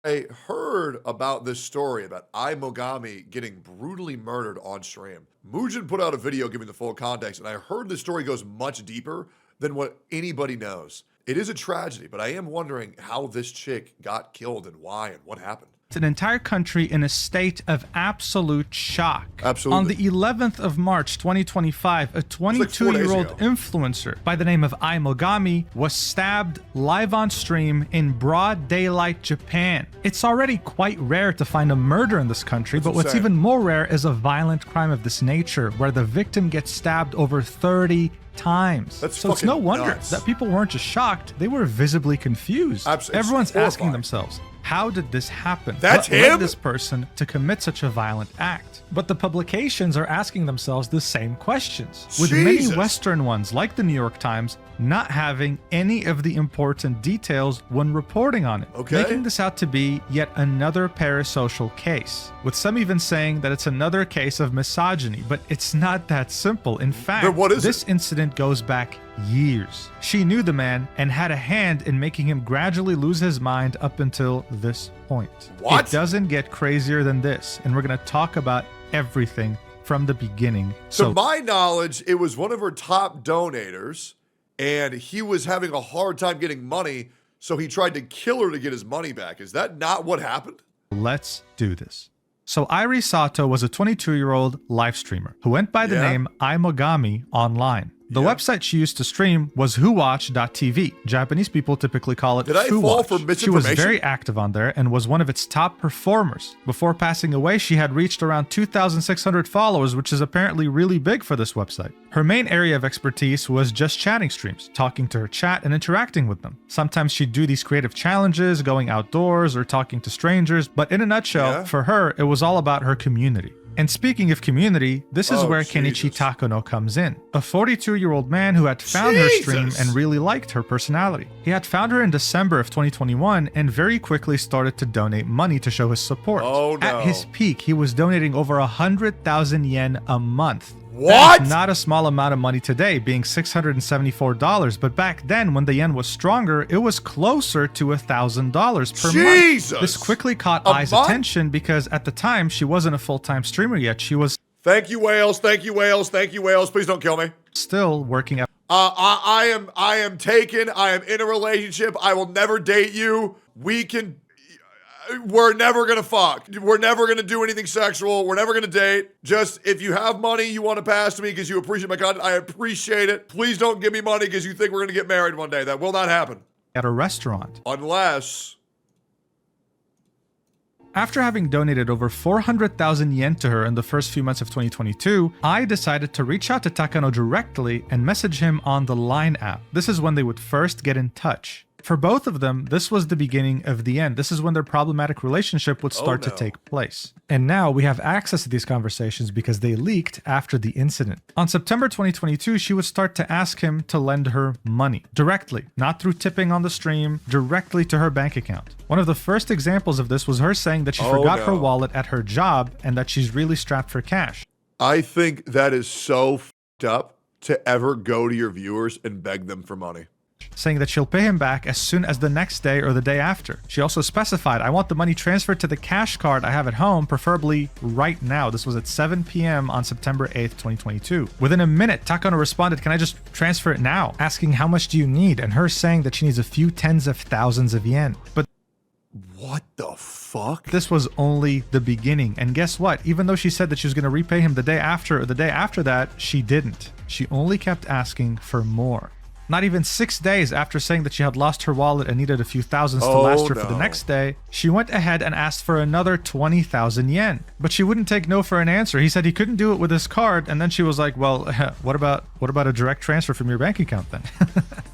I heard about this story about Mogami getting brutally murdered on stream. Muujin put out a video giving the full context, and I heard the story goes much deeper than what anybody knows. It is a tragedy, but I am wondering how this chick got killed and why and what happened. An entire country in a state of absolute shock. Absolutely. On the 11th of March 2025, a 22-year-old influencer by the name of Mogami was stabbed live on stream in broad daylight Japan. It's already quite rare to find a murder in this country, but what's even more rare is a violent crime of this nature where the victim gets stabbed over 30 times. So it's no wonder that people weren't just shocked, they were visibly confused. Everyone's asking themselves, how did this happen? What led this person to commit such a violent act? But the publications are asking themselves the same questions, with many Western ones, like the New York Times, not having any of the important details when reporting on it, making this out to be yet another parasocial case, with some even saying that it's another case of misogyny, but it's not that simple. In fact, this incident goes back years. She knew the man and had a hand in making him gradually lose his mind up until this point. It doesn't get crazier than this, and we're going to talk about everything from the beginning. To my knowledge, it was one of her top donators, and he was having a hard time getting money, so he tried to kill her to get his money back. Is that not what happened? Let's do this. So Airi Sato was a 22-year-old live streamer who went by the name Mogami online. The website she used to stream was whowatch.tv. Japanese people typically call it Did I fall for misinformation? She was very active on there and was one of its top performers. Before passing away, she had reached around 2,600 followers, which is apparently really big for this website. Her main area of expertise was just chatting streams, talking to her chat and interacting with them. Sometimes she'd do these creative challenges, going outdoors or talking to strangers, but in a nutshell, for her, it was all about her community. And speaking of community, this is where Kenichi Takono comes in. A 42-year-old man who had found her stream and really liked her personality. He had found her in December of 2021 and very quickly started to donate money to show his support. At his peak, he was donating over 100,000 yen a month. That's not a small amount of money today, being $674, but back then, when the yen was stronger, it was closer to $1,000 per month. This quickly caught Ai's attention because at the time, she wasn't a full-time streamer yet. She was... Thank you, whales. Thank you, whales. Thank you, whales. Please don't kill me. Still working at... I am taken. I am in a relationship. I will never date you. We're never gonna fuck. We're never gonna do anything sexual. We're never gonna date. Just if you have money you want to pass to me because you appreciate my content, I appreciate it. Please don't give me money because you think we're gonna get married one day. That will not happen. At a restaurant. Unless... After having donated over 400,000 yen to her in the first few months of 2022, I decided to reach out to Takano directly and message him on the Line app. This is when they would first get in touch. For both of them, this was the beginning of the end. This is when their problematic relationship would start to take place. And now we have access to these conversations because they leaked after the incident. On September 2022, she would start to ask him to lend her money directly, not through tipping on the stream, directly to her bank account. One of the first examples of this was her saying that she forgot her wallet at her job and that she's really strapped for cash. I think that is so f***ed up to ever go to your viewers and beg them for money. Saying that she'll pay him back as soon as the next day or the day after. She also specified, I want the money transferred to the cash card I have at home, preferably right now. This was at 7 p.m. on September 8th, 2022. Within a minute, Takano responded, can I just transfer it now? Asking how much do you need? And her saying that she needs a few tens of thousands of yen. But what the fuck? This was only the beginning. And guess what? Even though she said that she was going to repay him the day after or the day after that, she didn't. She only kept asking for more. Not even 6 days after saying that she had lost her wallet and needed a few thousands to last her for the next day, she went ahead and asked for another 20,000 yen. But she wouldn't take no for an answer. He said he couldn't do it with his card, and then she was like, well, what about a direct transfer from your bank account then?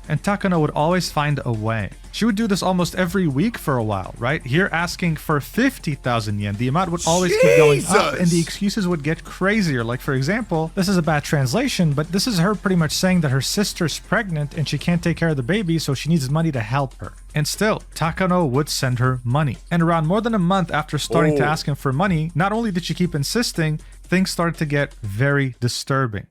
And Takano would always find a way. She would do this almost every week for a while, right? Here asking for 50,000 yen. The amount would always keep going up and the excuses would get crazier. Like, for example, this is a bad translation, but this is her pretty much saying that her sister's pregnant and she can't take care of the baby, so she needs money to help her. And still, Takano would send her money. And around more than a month after starting to ask him for money, not only did she keep insisting, things started to get very disturbing.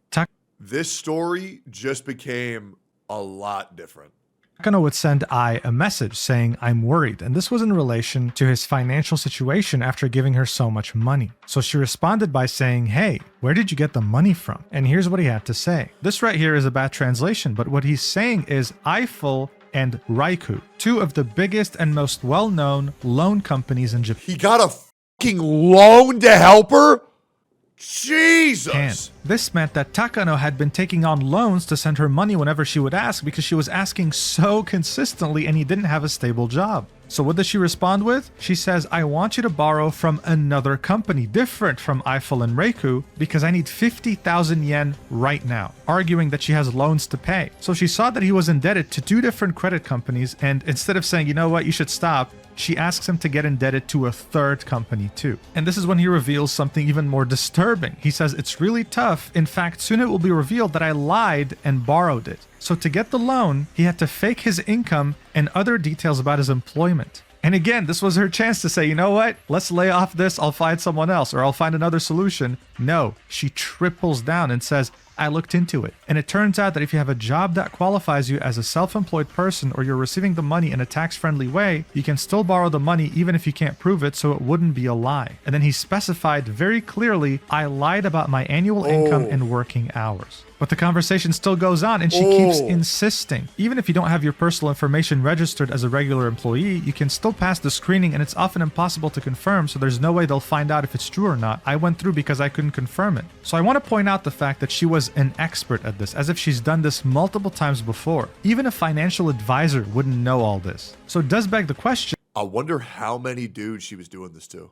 This story just became a lot different. Takano would send Ai a message saying, I'm worried, and this was in relation to his financial situation after giving her so much money. So she responded by saying, hey, where did you get the money from? And here's what he had to say. This right here is a bad translation, but what he's saying is Eiffel and Raiku, two of the biggest and most well-known loan companies in Japan. He got a fucking loan to help her? Jesus! This meant that Takano had been taking on loans to send her money whenever she would ask because she was asking so consistently and he didn't have a stable job. So what does she respond with? She says, I want you to borrow from another company different from Eiffel and Reiku because I need 50,000 yen right now, arguing that she has loans to pay. So she saw that he was indebted to two different credit companies, and instead of saying, you know what, you should stop, she asks him to get indebted to a third company too. And this is when he reveals something even more disturbing. He says, it's really tough. In fact, soon it will be revealed that I lied and borrowed it. So to get the loan, he had to fake his income and other details about his employment. And again, this was her chance to say, you know what? Let's lay off this. I'll find someone else or I'll find another solution. No, she triples down and says, I looked into it. And it turns out that if you have a job that qualifies you as a self-employed person or you're receiving the money in a tax-friendly way, you can still borrow the money even if you can't prove it, so it wouldn't be a lie. And then he specified very clearly, I lied about my annual income and working hours. But the conversation still goes on and she keeps insisting. Even if you don't have your personal information registered as a regular employee, you can still pass the screening and it's often impossible to confirm, so there's no way they'll find out if it's true or not. I went through because I couldn't confirm it. So I want to point out the fact that she was an expert at this, as if she's done this multiple times before. Even a financial advisor wouldn't know all this. So it does beg the question, I wonder how many dudes she was doing this to.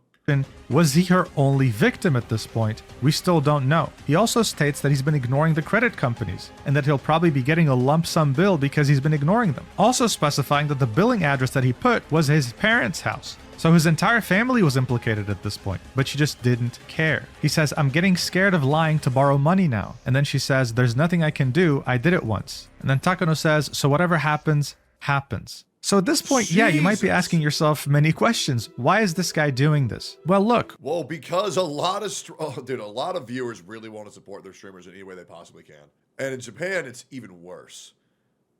was he her only victim at this point? We still don't know. He also states that he's been ignoring the credit companies and that he'll probably be getting a lump sum bill because he's been ignoring them. Also specifying that the billing address that he put was his parents' house. So his entire family was implicated at this point, but she just didn't care. He says, I'm getting scared of lying to borrow money now. And then she says, there's nothing I can do. I did it once. And then Takano says, so whatever happens, happens. So at this point, yeah, you might be asking yourself many questions. Why is this guy doing this? Well, look. Well, because a lot of viewers really want to support their streamers in any way they possibly can. And in Japan, it's even worse,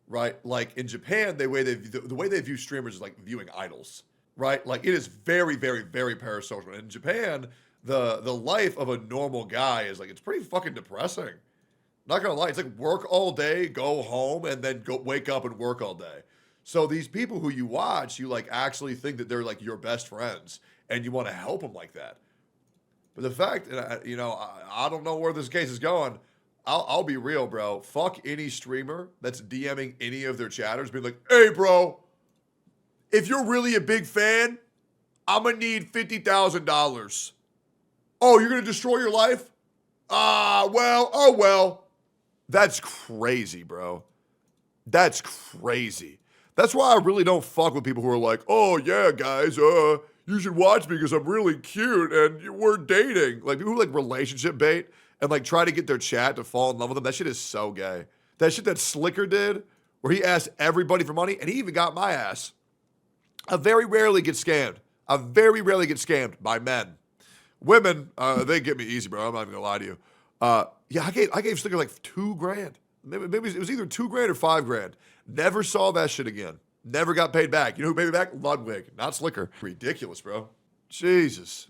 right? Like in Japan, the way they view streamers is like viewing idols, right? Like it is very, very, very parasocial. In Japan, the life of a normal guy is like, it's pretty fucking depressing. Not gonna lie, it's like work all day, go home, and then go wake up and work all day. So these people who you watch, you like actually think that they're like your best friends and you want to help them like that. But the fact, you know, I don't know where this case is going. I'll be real, bro. Fuck any streamer that's DMing any of their chatters being like, hey, bro, if you're really a big fan, I'm going to need $50,000. Oh, you're going to destroy your life? Well. That's crazy, bro. That's crazy. That's why I really don't fuck with people who are like, oh, yeah, guys, you should watch me because I'm really cute and we're dating. Like, people who like relationship bait and like try to get their chat to fall in love with them. That shit is so gay. That shit that Slicker did, where he asked everybody for money and he even got my ass. I very rarely get scammed. I very rarely get scammed by men. Women, they get me easy, bro. I'm not even gonna lie to you. Yeah, I gave Slicker like $2,000. Maybe it was either $2,000 or $5,000. Never saw that shit again. Never got paid back. You know who paid me back? Ludwig, not Slicker. Ridiculous, bro. Jesus.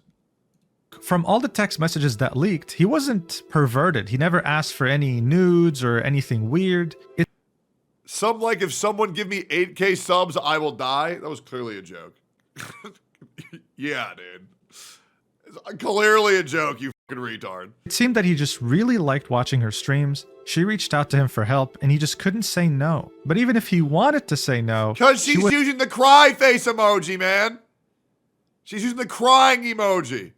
From all the text messages that leaked, he wasn't perverted. He never asked for any nudes or anything weird. Some like, if someone give me 8K subs, I will die. That was clearly a joke. Yeah, dude. It's clearly a joke, you fucking retard. It seemed that he just really liked watching her streams. She reached out to him for help, and he just couldn't say no. But even if he wanted to say no... Because she's using the cry face emoji, man. She's using the crying emoji.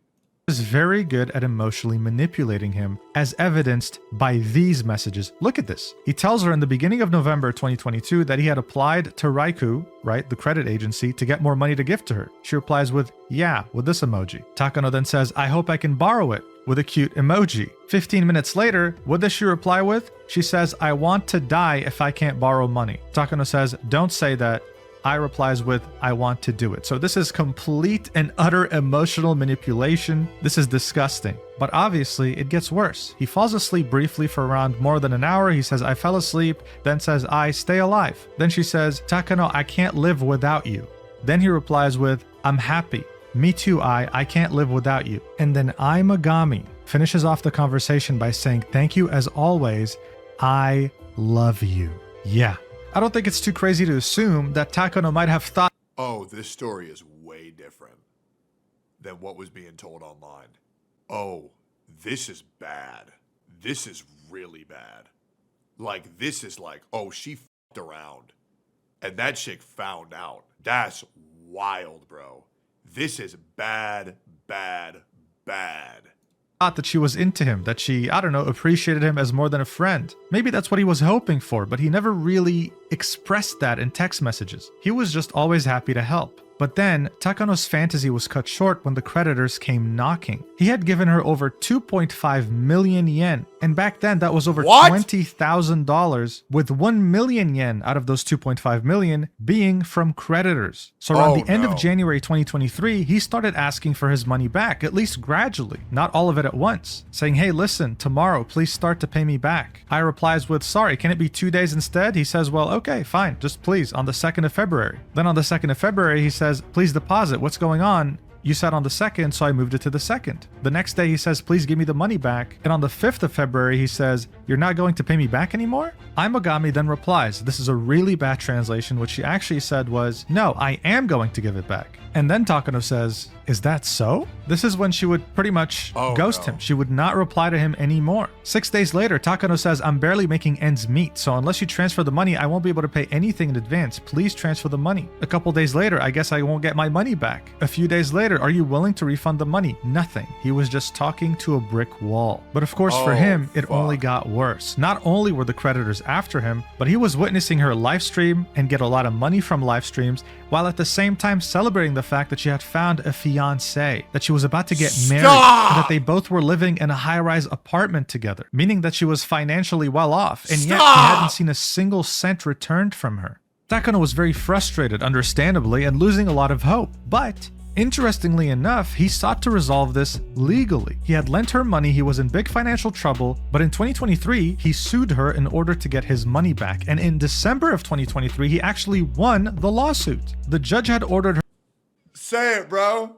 Was very good at emotionally manipulating him, as evidenced by these messages. Look at this. He tells her in the beginning of November 2022 that he had applied to Raiku, right, the credit agency, to get more money to give to her. She replies with, yeah, with this emoji. Takano then says, I hope I can borrow it, with a cute emoji. 15 minutes later, what does she reply with? She says, I want to die if I can't borrow money. Takano says, don't say that. I replies with, I want to do it. So this is complete and utter emotional manipulation. This is disgusting. But obviously, it gets worse. He falls asleep briefly for around more than an hour. He says, I fell asleep, then says, I stay alive. Then she says, Takano, I can't live without you. Then he replies with, I'm happy. Me too, I can't live without you. And then I Megami finishes off the conversation by saying, thank you as always. I love you. Yeah. I don't think it's too crazy to assume that Takano might have thought, oh, this story is way different than what was being told online. Oh, this is bad. This is really bad. Like, this is like, oh, she f***ed around. And that chick found out. That's wild, bro. This is bad, bad, bad. that she was into him, that she, I don't know, appreciated him as more than a friend. Maybe that's what he was hoping for, but he never really expressed that in text messages. He was just always happy to help. But then, Takano's fantasy was cut short when the creditors came knocking. He had given her over 2.5 million yen, and back then that was over $20,000, with 1 million yen out of those 2.5 million being from creditors. So around the end of January 2023, he started asking for his money back, at least gradually, not all of it at once, saying, hey, listen, tomorrow, please start to pay me back. I replies with, sorry, can it be 2 days instead? He says, well, okay, fine, just please, on the 2nd of February. Then on the 2nd of February, he says, please deposit. What's going on? You said on the 2nd, so I moved it to the 2nd. The next day he says, please give me the money back. And on the 5th of February, he says, you're not going to pay me back anymore? Imogami then replies, this is a really bad translation. What she actually said was, no, I am going to give it back. And then Takano says, is that so? This is when she would pretty much ghost him. She would not reply to him anymore. 6 days later, Takano says, I'm barely making ends meet, so unless you transfer the money, I won't be able to pay anything in advance. Please transfer the money. A couple days later, I guess I won't get my money back. A few days later, are you willing to refund the money? Nothing. He was just talking to a brick wall. But of course, for him, it only got worse. Not only were the creditors after him, but he was witnessing her live stream and get a lot of money from live streams, while at the same time celebrating the fact that she had found a fiancé, that she was about to get married, and that they both were living in a high-rise apartment together, meaning that she was financially well off, and yet he hadn't seen a single cent returned from her. Takano was very frustrated, understandably, and losing a lot of hope, but interestingly enough, he sought to resolve this legally. He had lent her money, he was in big financial trouble, but in 2023, he sued her in order to get his money back. And in December of 2023, he actually won the lawsuit. The judge had ordered her. Say it, bro.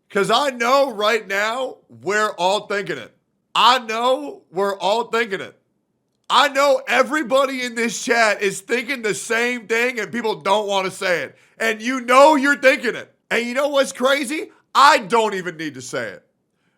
Because I know right now we're all thinking it. I know we're all thinking it. I know everybody in this chat is thinking the same thing and people don't want to say it. And you know you're thinking it. And you know what's crazy? I don't even need to say it.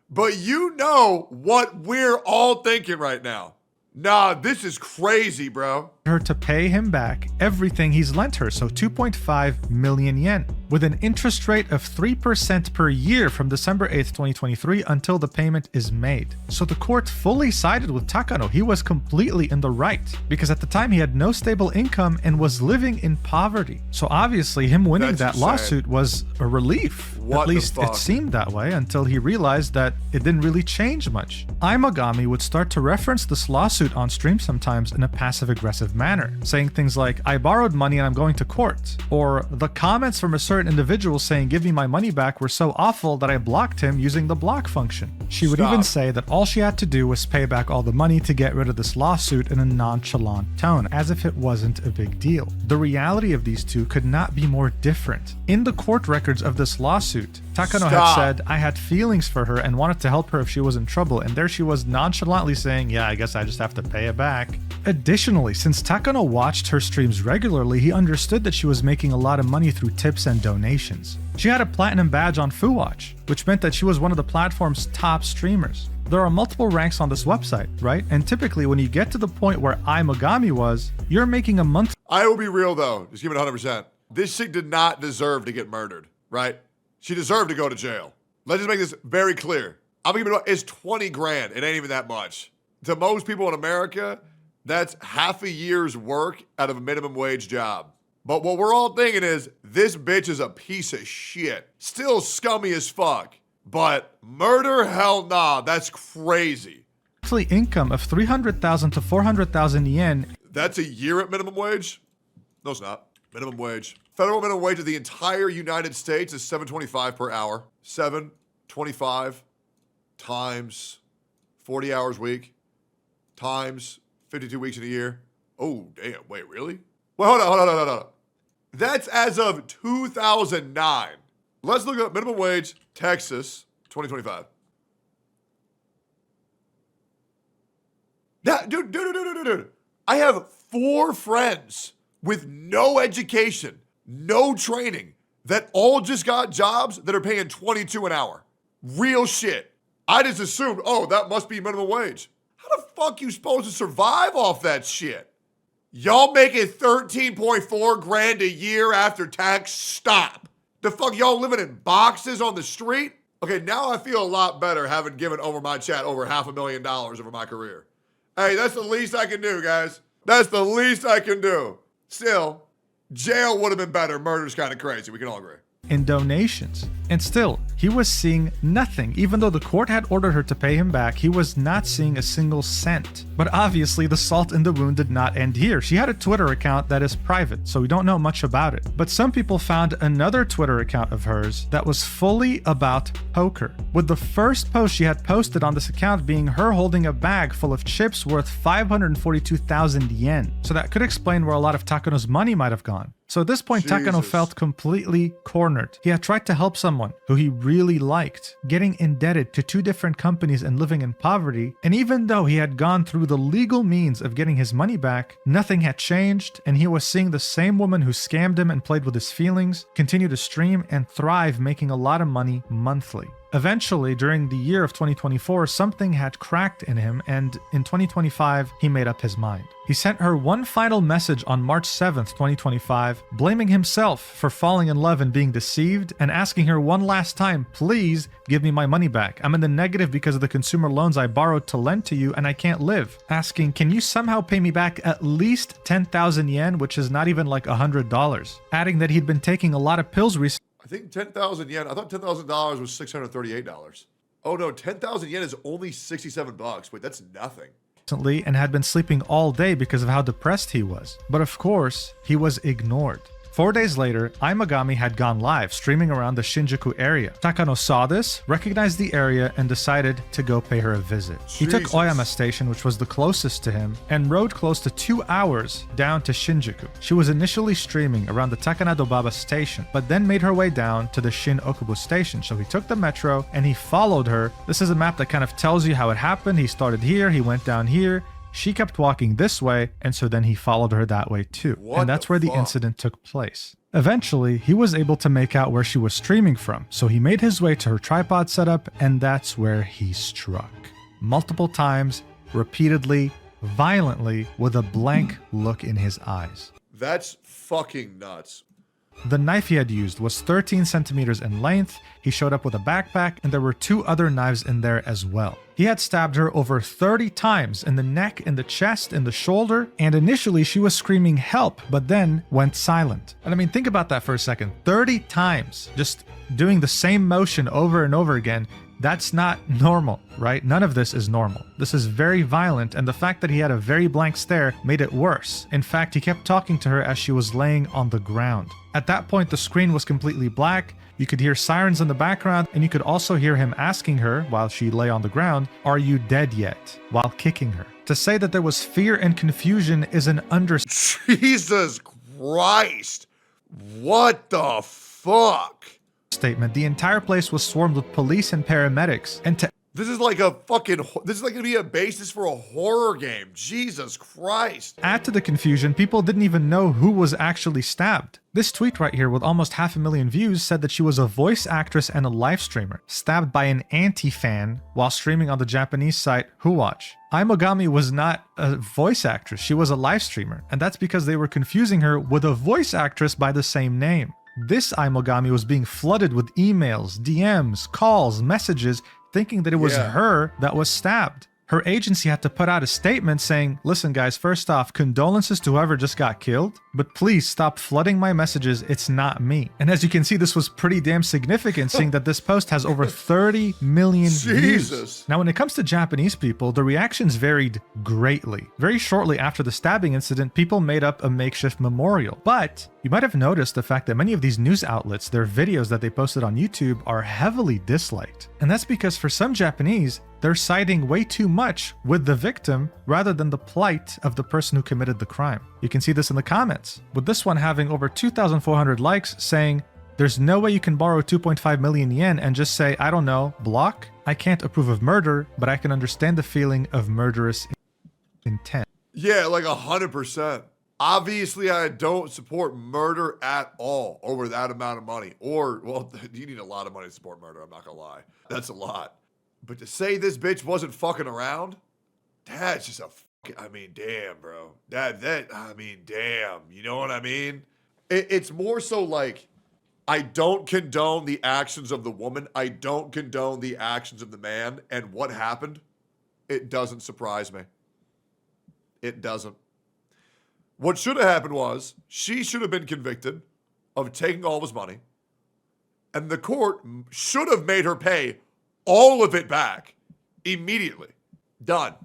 But you know what we're all thinking right now. Nah, this is crazy, bro. Her to pay him back everything he's lent her, so 2.5 million yen, with an interest rate of 3% per year from December 8th, 2023 until the payment is made. So the court fully sided with Takano. He was completely in the right, because at the time he had no stable income and was living in poverty. So obviously him winning that lawsuit was a relief. At least it seemed that way until he realized that it didn't really change much. Imogami would start to reference this lawsuit on stream sometimes in a passive-aggressive manner, saying things like, I borrowed money and I'm going to court, or the comments from a certain individual saying give me my money back were so awful that I blocked him using the block function. She would even say that all she had to do was pay back all the money to get rid of this lawsuit in a nonchalant tone, as if it wasn't a big deal. The reality of these two could not be more different. In the court records of this lawsuit, Takano had said, I had feelings for her and wanted to help her if she was in trouble, and there she was nonchalantly saying, yeah, I guess I just have to pay it back. Additionally, since Takano watched her streams regularly, he understood that she was making a lot of money through tips and donations. She had a platinum badge on FuWatch, which meant that she was one of the platform's top streamers. There are multiple ranks on this website, right? And typically when you get to the point where Imogami was, you're making a monthly— I will be real though, just give it 100%. This chick did not deserve to get murdered, right? She deserved to go to jail. Let's just make this very clear. I'm gonna give it, it's 20 grand. It ain't even that much. To most people in America, that's half a year's work out of a minimum wage job. But what we're all thinking is, this bitch is a piece of shit. Still scummy as fuck. But murder? Hell nah, that's crazy. Income of 300,000 to 400,000 yen. That's a year at minimum wage? No, it's not. Minimum wage. Federal minimum wage of the entire United States is $7.25 per hour. $7.25 times 40 hours a week times 52 weeks in a year. Oh, damn. Wait, really? Well, hold on. That's as of 2009. Let's look up minimum wage, Texas, 2025. Now, dude. I have 4 friends with no education, no training, that all just got jobs that are paying $22 an hour. Real shit. I just assumed, oh, that must be minimum wage. How the fuck you supposed to survive off that shit? Y'all making 13.4 grand a year after tax? Stop. The fuck y'all living in boxes on the street? Okay, now I feel a lot better having given over my chat over $500,000 over my career. Hey, that's the least I can do, guys. That's the least I can do. Still, jail would have been better. Murder's kind of crazy. We can all agree. In donations. And still, he was seeing nothing. Even though the court had ordered her to pay him back, he was not seeing a single cent. But obviously, the salt in the wound did not end here. She had a Twitter account that is private, so we don't know much about it. But some people found another Twitter account of hers that was fully about poker, with the first post she had posted on this account being her holding a bag full of chips worth 542,000 yen. So that could explain where a lot of Takano's money might have gone. So at this point, Takano felt completely cornered. He had tried to help someone who he really liked, getting indebted to 2 different companies and living in poverty, and even though he had gone through the legal means of getting his money back, nothing had changed, and he was seeing the same woman who scammed him and played with his feelings continue to stream and thrive, making a lot of money monthly. Eventually, during the year of 2024, something had cracked in him, and in 2025, he made up his mind. He sent her one final message on March 7th, 2025, blaming himself for falling in love and being deceived, and asking her one last time, please give me my money back. I'm in the negative because of the consumer loans I borrowed to lend to you, and I can't live. Asking, can you somehow pay me back at least 10,000 yen, which is not even like $100? Adding that he'd been taking a lot of pills recently. I think 10,000 yen. I thought $10,000 was $638. Oh no, 10,000 yen is only 67 bucks. Wait, that's nothing. And had been sleeping all day because of how depressed he was. But of course, he was ignored. 4 days later, Imogami had gone live, streaming around the Shinjuku area. Takano saw this, recognized the area, and decided to go pay her a visit. He took Oyama Station, which was the closest to him, and rode close to 2 hours down to Shinjuku. She was initially streaming around the Takanadobaba station, but then made her way down to the Shin Okubo station. So he took the metro, and he followed her. This is a map that kind of tells you how it happened. He started here, he went down here. She kept walking this way, and so then he followed her that way too. And that's where the incident took place. Eventually, he was able to make out where she was streaming from, so he made his way to her tripod setup, and that's where he struck. Multiple times, repeatedly, violently, with a blank look in his eyes. That's fucking nuts. The knife he had used was 13 centimeters in length. He showed up with a backpack, and there were 2 other knives in there as well. He had stabbed her over 30 times in the neck, in the chest, in the shoulder, and initially she was screaming help, but then went silent. And I mean, think about that for a second. 30 times, just doing the same motion over and over again. That's not normal, right? None of this is normal. This is very violent, and the fact that he had a very blank stare made it worse. In fact, he kept talking to her as she was laying on the ground. At that point, the screen was completely black. You could hear sirens in the background, and you could also hear him asking her, while she lay on the ground, "Are you dead yet?" while kicking her. To say that there was fear and confusion is an understatement. Jesus Christ. What the fuck? The entire place was swarmed with police and paramedics, and This is like gonna be a basis for a horror game. Jesus Christ. add to the confusion, people didn't even know who was actually stabbed. This tweet right here with almost 500,000 views said that she was a voice actress and a live streamer, stabbed by an anti-fan while streaming on the Japanese site WhoWatch. Imogami was not a voice actress, she was a live streamer, and that's because they were confusing her with a voice actress by the same name. This Imogami was being flooded with emails, DMs, calls, messages, thinking that it was her that was stabbed. Her agency had to put out a statement saying, listen guys, first off, condolences to whoever just got killed, but please stop flooding my messages. It's not me. And as you can see, this was pretty damn significant, seeing that this post has over 30 million views. Jesus. Now, when it comes to Japanese people, the reactions varied greatly. Very shortly after the stabbing incident, people made up a makeshift memorial. But you might have noticed the fact that many of these news outlets, their videos that they posted on YouTube are heavily disliked. And that's because for some Japanese, they're siding way too much with the victim rather than the plight of the person who committed the crime. You can see this in the comments, with this one having over 2,400 likes saying, "There's no way you can borrow 2.5 million yen and just say, I don't know, block? I can't approve of murder, but I can understand the feeling of murderous intent." Yeah, like 100%. Obviously, I don't support murder at all over that amount of money. Or, well, you need a lot of money to support murder, I'm not gonna lie. That's a lot. But to say this bitch wasn't fucking around, that's just a fucking, I mean, damn, bro. I mean, damn. You know what I mean? It's more so like, I don't condone the actions of the woman. I don't condone the actions of the man. And what happened? It doesn't surprise me. It doesn't. What should have happened was she should have been convicted of taking all of his money, and the court should have made her pay all of it back immediately. Done.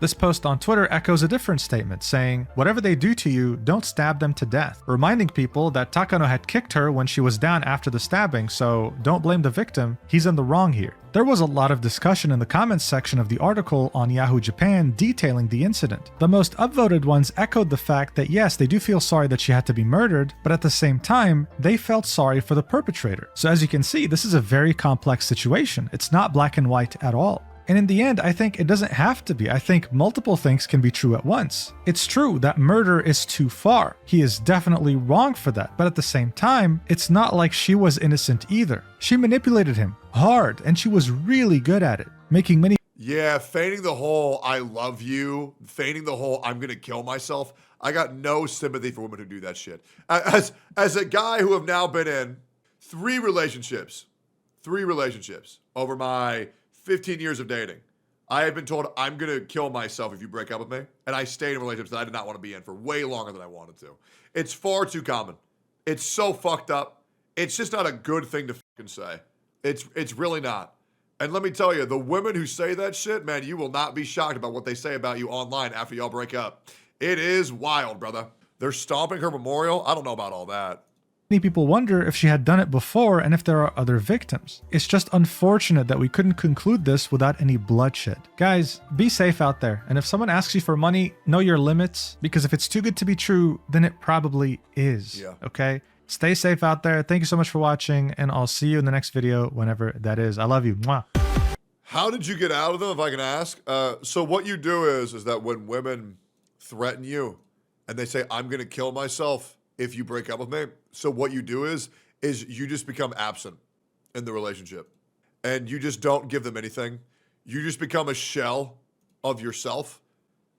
This post on Twitter echoes a different statement saying, "Whatever they do to you, don't stab them to death," reminding people that Takano had kicked her when she was down after the stabbing, so don't blame the victim, he's in the wrong here. There was a lot of discussion in the comments section of the article on Yahoo Japan detailing the incident. The most upvoted ones echoed the fact that yes, they do feel sorry that she had to be murdered, but at the same time, they felt sorry for the perpetrator. So as you can see, this is a very complex situation. It's not black and white at all. And in the end, I think it doesn't have to be. I think multiple things can be true at once. It's true that murder is too far. He is definitely wrong for that. But at the same time, it's not like she was innocent either. She manipulated him hard, and she was really good at it, making many... Yeah, feigning the whole "I love you," feigning the whole "I'm gonna kill myself." I got no sympathy for women who do that shit. As a guy who have now been in three relationships over my 15 years of dating, I have been told I'm going to kill myself if you break up with me. And I stayed in relationships that I did not want to be in for way longer than I wanted to. It's far too common. It's so fucked up. It's just not a good thing to fucking say. It's really not. And let me tell you, the women who say that shit, man, you will not be shocked about what they say about you online after y'all break up. It is wild, brother. They're stomping her memorial. I don't know about all that. Many people wonder if she had done it before and if there are other victims. It's just unfortunate that we couldn't conclude this without any bloodshed. Guys, be safe out there. And if someone asks you for money, know your limits, because if it's too good to be true, then it probably is. Yeah. Okay? Stay safe out there. Thank you so much for watching, and I'll see you in the next video whenever that is. I love you. Mwah. How did you get out of them, if I can ask? So what you do is that when women threaten you and they say, "I'm going to kill myself if you break up with me," so what you do is you just become absent in the relationship, and you just don't give them anything. You just become a shell of yourself,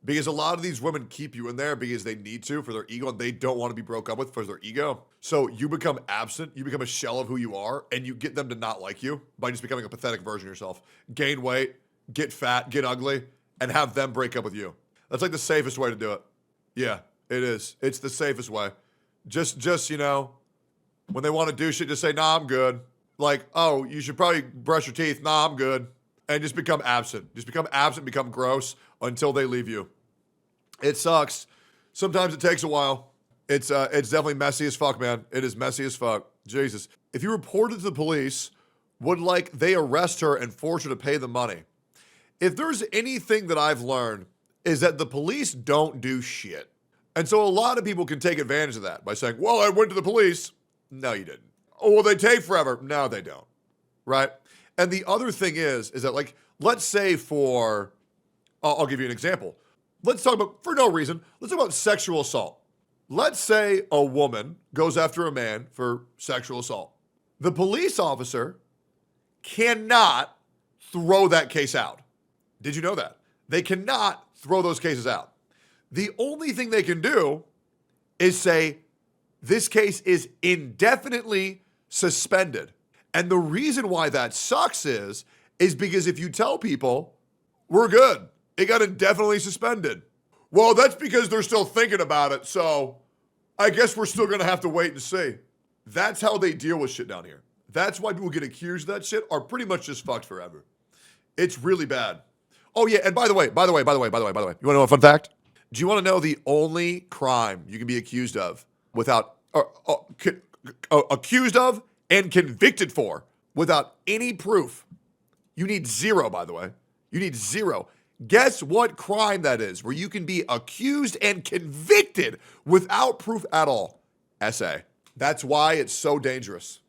because a lot of these women keep you in there because they need to for their ego, and they don't want to be broke up with for their ego. So you become absent, you become a shell of who you are, and you get them to not like you by just becoming a pathetic version of yourself. Gain weight, get fat, get ugly, and have them break up with you. That's like the safest way to do it. Yeah, it is. It's the safest way. Just you know, when they want to do shit, just say, "Nah, I'm good." Like, "Oh, you should probably brush your teeth." "Nah, I'm good." And just become absent. Just become absent, become gross until they leave you. It sucks. Sometimes it takes a while. It's definitely messy as fuck, man. It is messy as fuck. Jesus. If you report it to the police, would like they arrest her and force her to pay the money? If there's anything that I've learned, is that the police don't do shit. And so a lot of people can take advantage of that by saying, "Well, I went to the police." No, you didn't. "Oh, well, they take forever." No, they don't. Right? And the other thing is that, like, let's say I'll give you an example. Let's talk about, for no reason, let's talk about sexual assault. Let's say a woman goes after a man for sexual assault. The police officer cannot throw that case out. Did you know that? They cannot throw those cases out. The only thing they can do is say, "This case is indefinitely suspended." And the reason why that sucks is because if you tell people, "We're good, it got indefinitely suspended," well, that's because they're still thinking about it. So I guess we're still gonna have to wait and see. That's how they deal with shit down here. That's why people get accused of that shit are pretty much just fucked forever. It's really bad. Oh yeah, and by the way, you wanna know a fun fact? Do you wanna know the only crime you can be accused of without, accused of and convicted for without any proof? You need zero, by the way. You need zero. Guess what crime that is where you can be accused and convicted without proof at all? SA. That's why it's so dangerous.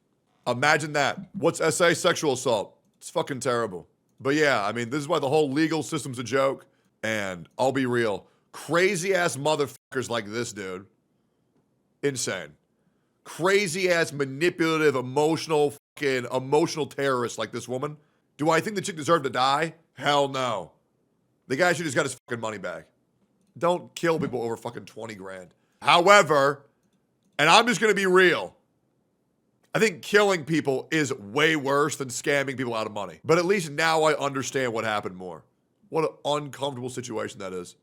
Imagine that. What's SA? Sexual assault. It's fucking terrible. But yeah, I mean, this is why the whole legal system's a joke. And I'll be real. Crazy ass motherfuckers like this dude. Insane. Crazy ass manipulative, emotional terrorists like this woman. Do I think the chick deserved to die? Hell no. The guy should just got his fucking money back. Don't kill people over fucking 20 grand. However, and I'm just gonna be real, I think killing people is way worse than scamming people out of money. But at least now I understand what happened more. What an uncomfortable situation that is.